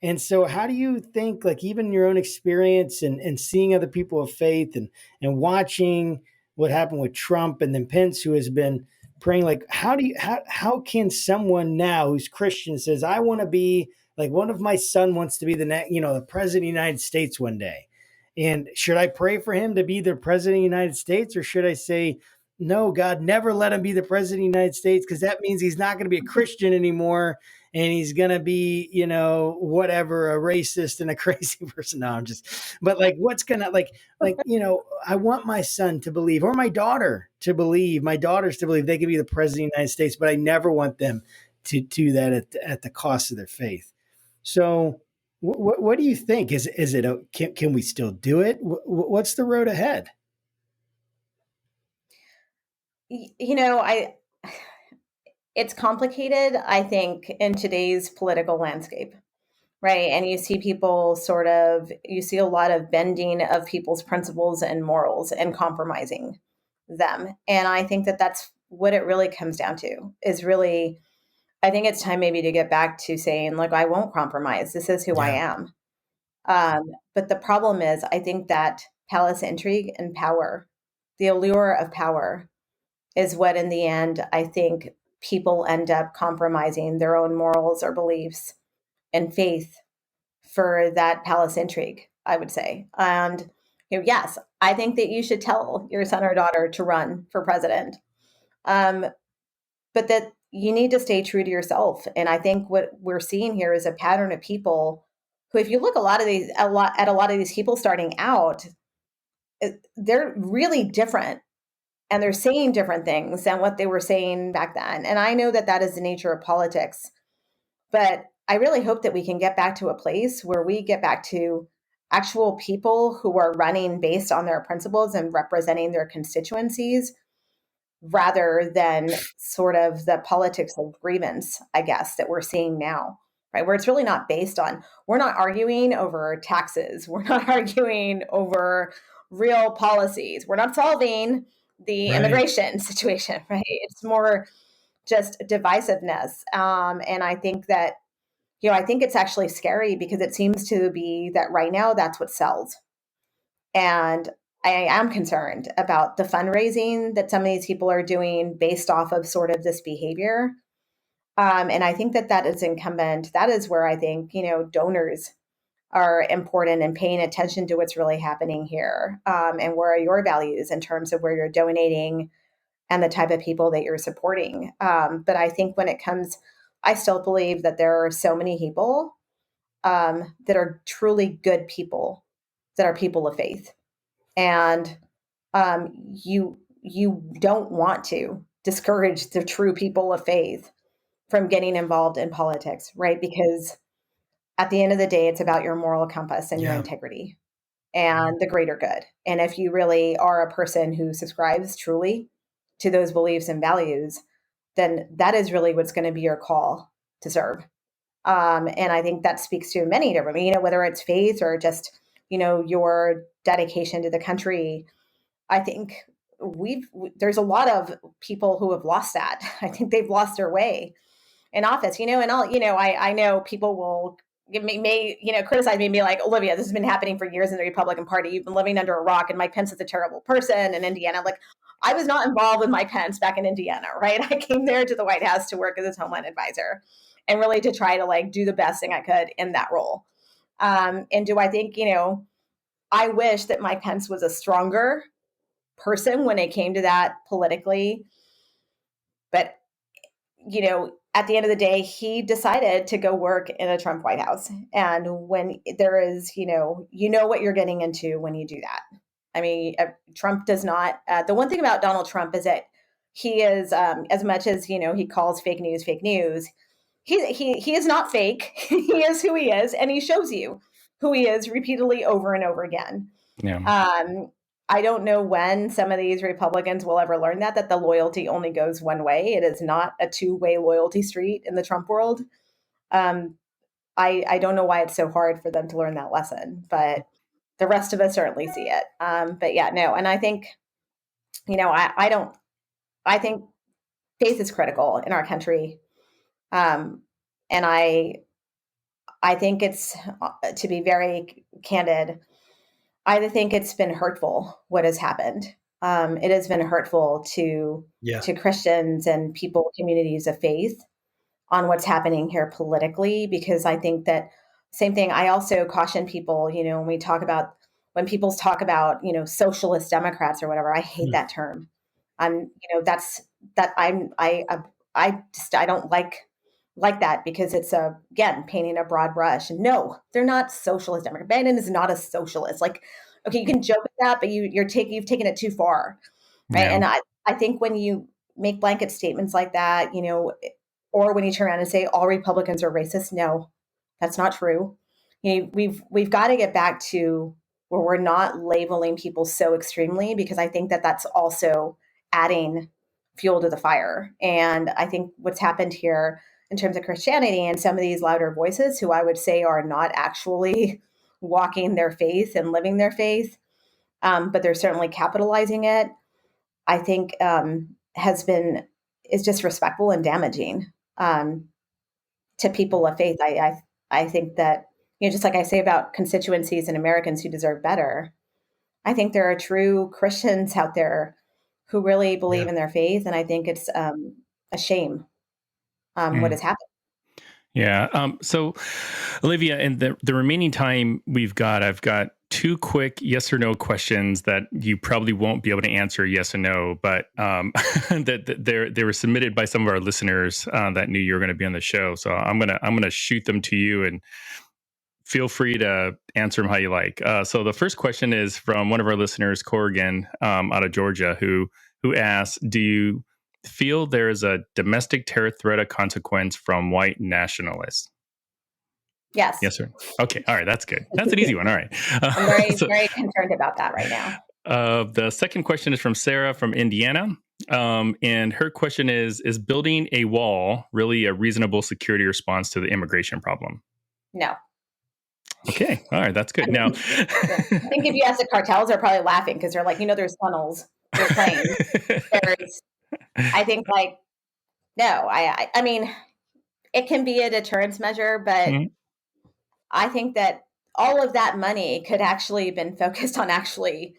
And so how do you think, like, even your own experience and seeing other people of faith and watching what happened with Trump and then Pence, who has been praying, like, how can someone now who's Christian says, I want to be like, one of my son wants to be the president of the United States one day. And should I pray for him to be the president of the United States? Or should I say, no, God, never let him be the president of the United States, because that means he's not going to be a Christian anymore, and he's going to be, whatever, a racist and a crazy person. No, but like, what's going to I want my son to believe, or my daughters to believe they can be the president of the United States, but I never want them to do that at the cost of their faith. So what do you think? Can we still do it? What's the road ahead? It's complicated, I think, in today's political landscape, right? And you see you see a lot of bending of people's principles and morals and compromising them. And I think that that's what it really comes down to, is really, I think it's time maybe to get back to saying, like, I won't compromise. This is who I am. But the problem is, I think that palace intrigue and power, the allure of power, is what in the end, I think people end up compromising their own morals or beliefs and faith for that palace intrigue, I would say. And yes, I think that you should tell your son or daughter to run for president, but that you need to stay true to yourself. And I think what we're seeing here is a pattern of people who, if you look at a lot of these people starting out, they're really different. And they're saying different things than what they were saying back then. And I know that that is the nature of politics. But I really hope that we can get back to a place where we get back to actual people who are running based on their principles and representing their constituencies, rather than sort of the politics of grievance, I guess, that we're seeing now, right? Where it's really not based on, we're not arguing over taxes. We're not arguing over real policies. We're not solving the immigration situation, right? It's more just divisiveness. And I think that, I think it's actually scary, because it seems to be that right now that's what sells. And I am concerned about the fundraising that some of these people are doing based off of sort of this behavior. And I think that is incumbent. That is where I think, donors are important, and paying attention to what's really happening here. And where are your values in terms of where you're donating and the type of people that you're supporting. But I think I still believe that there are so many people that are truly good people, that are people of faith. And you don't want to discourage the true people of faith from getting involved in politics, right? Because at the end of the day, it's about your moral compass and your integrity and the greater good. And if you really are a person who subscribes truly to those beliefs and values, then that is really what's going to be your call to serve. And I think that speaks to many different, whether it's faith or just, your dedication to the country. I think there's a lot of people who have lost that. I think they've lost their way in office, and I know people will criticize me and be like, Olivia, this has been happening for years in the Republican Party. You've been living under a rock, and Mike Pence is a terrible person in Indiana. Like, I was not involved with Mike Pence back in Indiana, right? I came there to the White House to work as his Homeland advisor, and really to try to do the best thing I could in that role. And do I think, I wish that Mike Pence was a stronger person when it came to that politically. But, at the end of the day, he decided to go work in a Trump White House. And when there is, what you're getting into when you do that. I mean, Trump does not, the one thing about Donald Trump is that he is, as much as, he calls fake news, he is not fake. He is who he is, and he shows you who he is repeatedly over and over again. Yeah. I don't know when some of these Republicans will ever learn that the loyalty only goes one way. It is not a two-way loyalty street in the Trump world. I don't know why it's so hard for them to learn that lesson, but the rest of us certainly see it. But yeah, no. And I think, I think faith is critical in our country. And I think it's, to be very candid, I think it's been hurtful what has happened. It has been hurtful to Christians and people, communities of faith, on what's happening here politically, because I think that same thing. I also caution people, when people talk about, socialist Democrats or whatever, I hate that term. I don't like that, because it's again, painting a broad brush. No, they're not socialist Democrat. Biden is not a socialist. Like, okay, you can joke at that, but you've taken it too far. Right. Yeah. And I think when you make blanket statements like that, or when you turn around and say all Republicans are racist, no, that's not true. We've got to get back to where we're not labeling people so extremely, because I think that that's also adding fuel to the fire. And I think what's happened here in terms of Christianity and some of these louder voices, who I would say are not actually walking their faith and living their faith, but they're certainly capitalizing it, I think is disrespectful and damaging to people of faith. I think that, just like I say about constituencies and Americans who deserve better, I think there are true Christians out there who really believe in their faith. And I think it's a shame what has happened. Yeah. So, Olivia, in the remaining time I've got two quick yes or no questions that you probably won't be able to answer yes or no, but that they were submitted by some of our listeners that knew you were going to be on the show. So I'm gonna shoot them to you, and feel free to answer them how you like. So the first question is from one of our listeners, Corrigan, out of Georgia, who asks, do you feel there is a domestic terror threat of consequence from white nationalists? Yes. Yes, sir. Okay. All right. That's good. That's an easy one. All right. I'm very concerned about that right now. The second question is from Sarah from Indiana. And her question is building a wall really a reasonable security response to the immigration problem? No. Okay. All right. That's good. Now, I think if you ask the cartels, they're probably laughing, because they're like, there's tunnels, there's planes. I think no, I mean, it can be a deterrence measure, but I think that all of that money could actually have been focused on other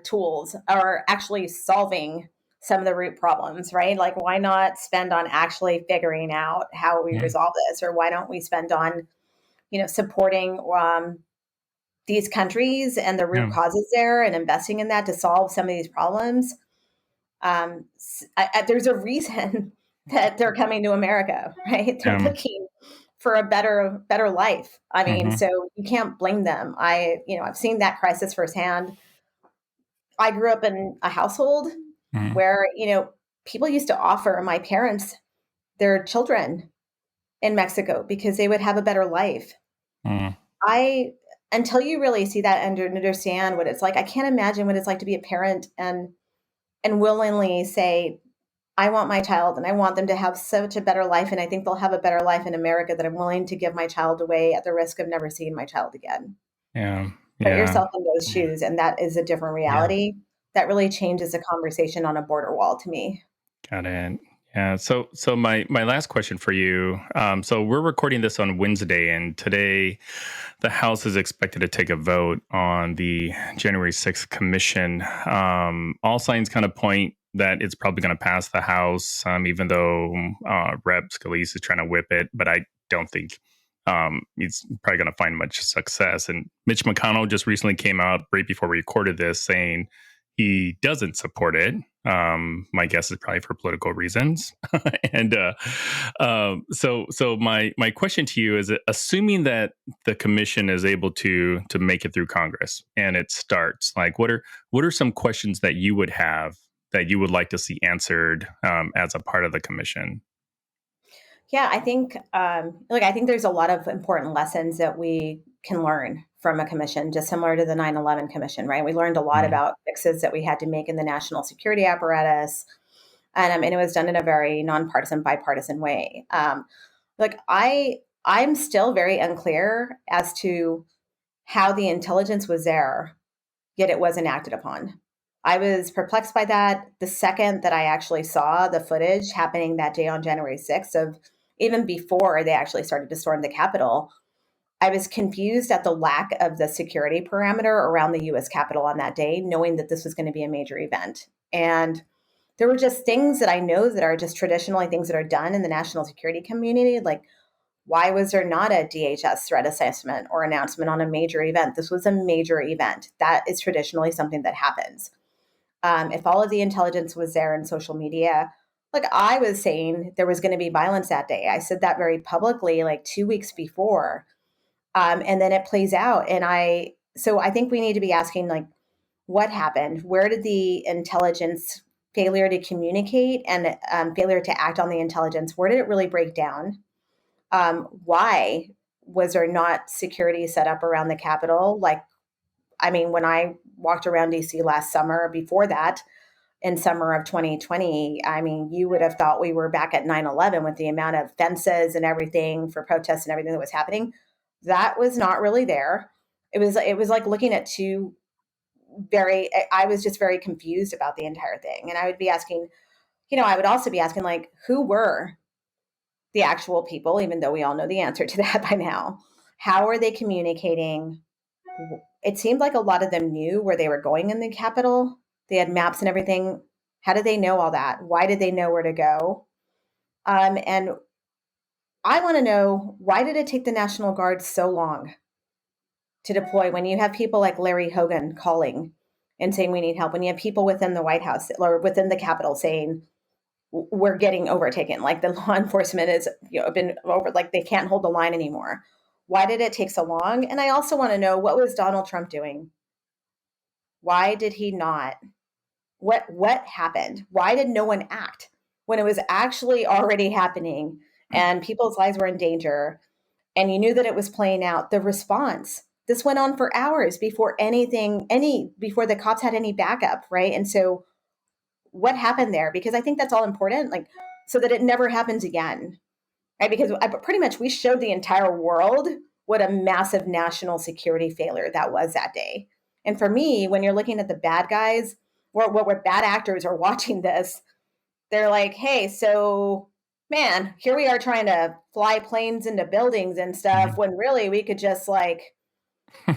tools, or actually solving some of the root problems, right? Like, why not spend on actually figuring out how we resolve this? Or why don't we spend on, supporting these countries and the root causes there, and investing in that to solve some of these problems? There's a reason that they're coming to America, right? They're looking for a better life. I mean, so you can't blame them. I've seen that crisis firsthand. I grew up in a household where, people used to offer my parents their children in Mexico because they would have a better life. Until you really see that and understand what it's like, I can't imagine what it's like to be a parent and willingly say, I want my child and I want them to have such a better life, and I think they'll have a better life in America, that I'm willing to give my child away at the risk of never seeing my child again. Put yourself in those shoes, and that is a different reality. That really changes the conversation on a border wall to me. Got it. Yeah. So my last question for you. So we're recording this on Wednesday, and today the House is expected to take a vote on the January 6th commission. All signs kind of point that it's probably going to pass the House, even though Rep. Scalise is trying to whip it. But I don't think he's probably going to find much success. And Mitch McConnell just recently came out right before we recorded this saying he doesn't support it. My guess is probably for political reasons. And so my question to you is, assuming that the commission is able to make it through Congress and it starts, like, what are some questions that you would have that you would like to see answered as a part of the commission? Yeah, I think, I think there's a lot of important lessons that we can learn from a commission, just similar to the 9/11 commission, right? We learned a lot Mm. about fixes that we had to make in the national security apparatus. And it was done in a very nonpartisan, bipartisan way. Like I'm still very unclear as to how the intelligence was there, yet it wasn't acted upon. I was perplexed by that the second that I actually saw the footage happening that day on January 6th of even before they actually started to storm the Capitol. I was confused at the lack of the security parameter around the US Capitol on that day, knowing that this was going to be a major event. And there were just things that I know that are just traditionally things that are done in the national security community. Like, why was there not a DHS threat assessment or announcement on a major event? This was a major event. That is traditionally something that happens. If all of the intelligence was there in social media, like I was saying, there was going to be violence that day. I said that very publicly, like 2 weeks before. And then it plays out. So I think we need to be asking, like, what happened? Where did the intelligence failure to communicate and failure to act on the intelligence, where did it really break down? Why was there not security set up around the Capitol? Like, I mean, when I walked around DC last summer, before that, in summer of 2020, I mean, you would have thought we were back at 9/11 with the amount of fences and everything for protests and everything that was happening. That was not really there. It was like looking at two very, I was just very confused about the entire thing. And I would be asking, I would also be asking, like, who were the actual people, even though we all know the answer to that by now? How are they communicating? It seemed like a lot of them knew where they were going in the Capitol. They had maps and everything. How did they know all that? Why did they know where to go? And I want to know, why did it take the National Guard so long to deploy when you have people like Larry Hogan calling and saying we need help, when you have people within the White House or within the Capitol saying we're getting overtaken, like the law enforcement has been over, like they can't hold the line anymore? Why did it take so long? And I also want to know, what was Donald Trump doing? Why did he not? What happened? Why did no one act when it was actually already happening and people's lives were in danger and you knew that it was playing out? The response, this went on for hours before before the cops had any backup, right? And so what happened there? Because I think that's all important, like, so that it never happens again, right? Because pretty much we showed the entire world what a massive national security failure that was that day. And for me, when you're looking at the bad guys, or what bad actors are watching this, they're like, hey, so man, here we are trying to fly planes into buildings and stuff, when really we could just like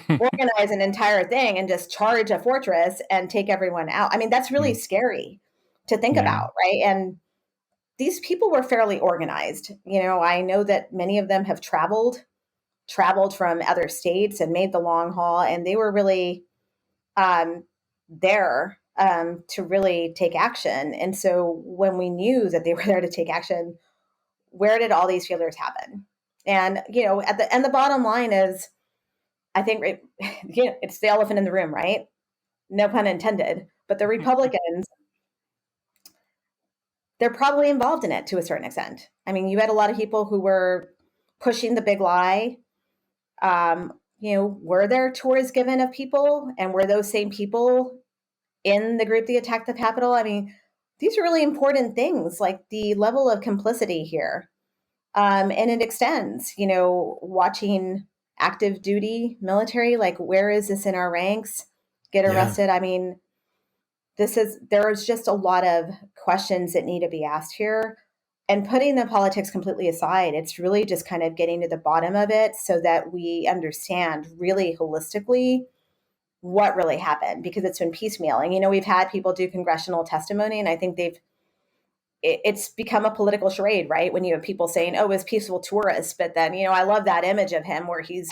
organize an entire thing and just charge a fortress and take everyone out. I mean, that's really scary to think Yeah. about, right? And these people were fairly organized. I know that many of them have traveled from other states and made the long haul, and they were really there to really take action. And so when we knew that they were there to take action, where did all these failures happen? And the bottom line is, I think it's the elephant in the room, right? No pun intended. But the Republicans, they're probably involved in it to a certain extent. I mean, you had a lot of people who were pushing the big lie. Were there tours given of people, and were those same people in the group that attacked the Capitol? I mean, these are really important things, like the level of complicity here. And it extends, watching active duty military, like, where is this in our ranks, get arrested? I mean, there's just a lot of questions that need to be asked here. And putting the politics completely aside, it's really just kind of getting to the bottom of it so that we understand really holistically what really happened, because it's been piecemealing. We've had people do congressional testimony, and I think it's become a political charade, right? When you have people saying, oh, it was peaceful tourists, but then, I love that image of him where he's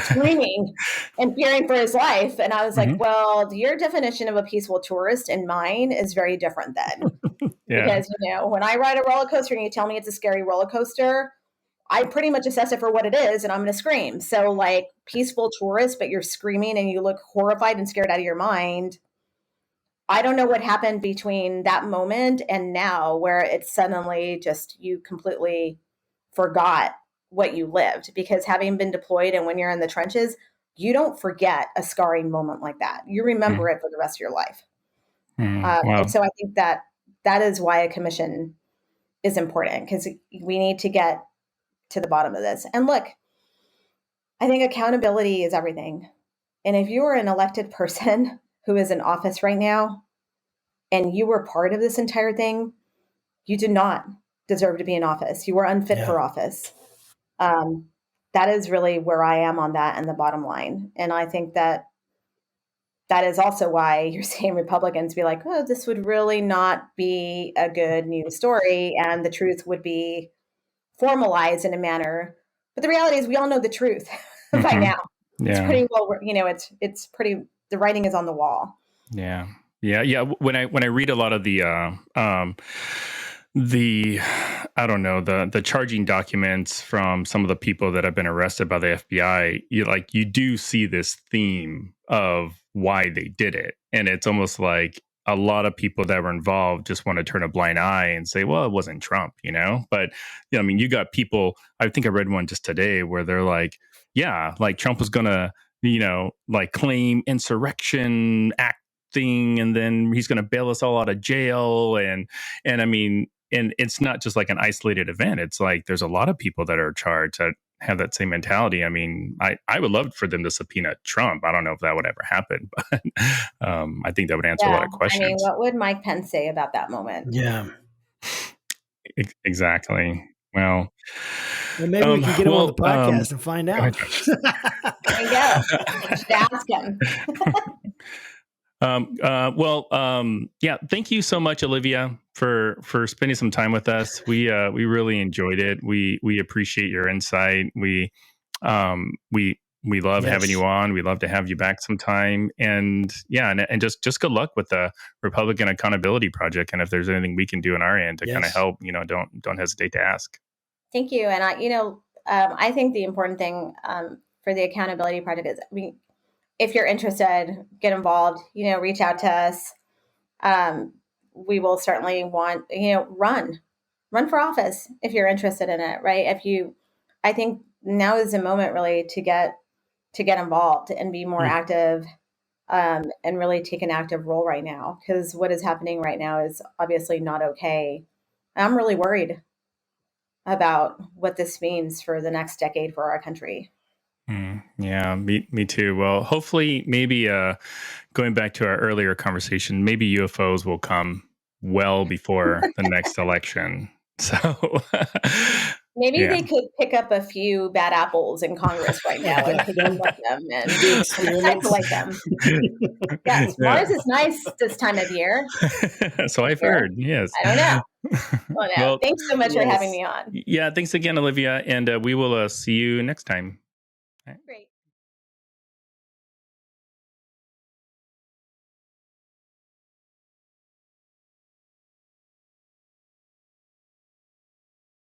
screaming and fearing for his life. And I was like, well, your definition of a peaceful tourist and mine is very different then. Because, when I ride a roller coaster and you tell me it's a scary roller coaster, I pretty much assess it for what it is, and I'm going to scream. So, like, peaceful tourist, but you're screaming and you look horrified and scared out of your mind. I don't know what happened between that moment and now, where it's suddenly just you completely forgot what you lived, because having been deployed and when you're in the trenches, you don't forget a scarring moment like that. You remember it for the rest of your life. Wow. And so I think that is why a commission is important, because we need to get to the bottom of this. And look, I think accountability is everything. And if you are an elected person who is in office right now and you were part of this entire thing, you do not deserve to be in office. You are unfit for office. That is really where I am on that and the bottom line. And I think that is also why you're seeing Republicans be like, oh, this would really not be a good news story, and the truth would be formalized in a manner. But the reality is we all know the truth by now. It's pretty well, it's pretty, the writing is on the wall. Yeah. When I read a lot of the I don't know, the charging documents from some of the people that have been arrested by the FBI, you do see this theme of why they did it. And it's almost like a lot of people that were involved just want to turn a blind eye and say, well, it wasn't Trump, But, you got people, I think I read one just today where they're like, yeah, like Trump was going to, claim insurrection act thing, and then he's going to bail us all out of jail. And it's not just like an isolated event. It's like there's a lot of people that are charged that have that same mentality. I would love for them to subpoena Trump. I don't know if that would ever happen, but I think that would answer a lot of questions. What would Mike Pence say about that moment? Yeah. Exactly. Well, maybe we can get him on the podcast and find out. There you go. Just ask him. Thank you so much, Olivia, for spending some time with us. We really enjoyed it. We appreciate your insight. We love having you on. We'd love to have you back sometime. And just good luck with the Republican Accountability Project. And if there's anything we can do on our end to kind of help, don't hesitate to ask. Thank you. And I think the important thing for the Accountability Project is, if you're interested, get involved, reach out to us. We will certainly want, run for office if you're interested in it, right? I think now is the moment really to get involved and be more active, and really take an active role right now, because what is happening right now is obviously not okay. I'm really worried about what this means for the next decade for our country. Yeah, me too. Well, hopefully, maybe going back to our earlier conversation, maybe UFOs will come well before the next election. So maybe they could pick up a few bad apples in Congress right now and take them with them and isolate them. Yes, Mars is nice this time of year. So I've heard. Yes. I don't know. Well, thanks so much for having me on. Yeah, thanks again, Olivia, and we will see you next time. Great.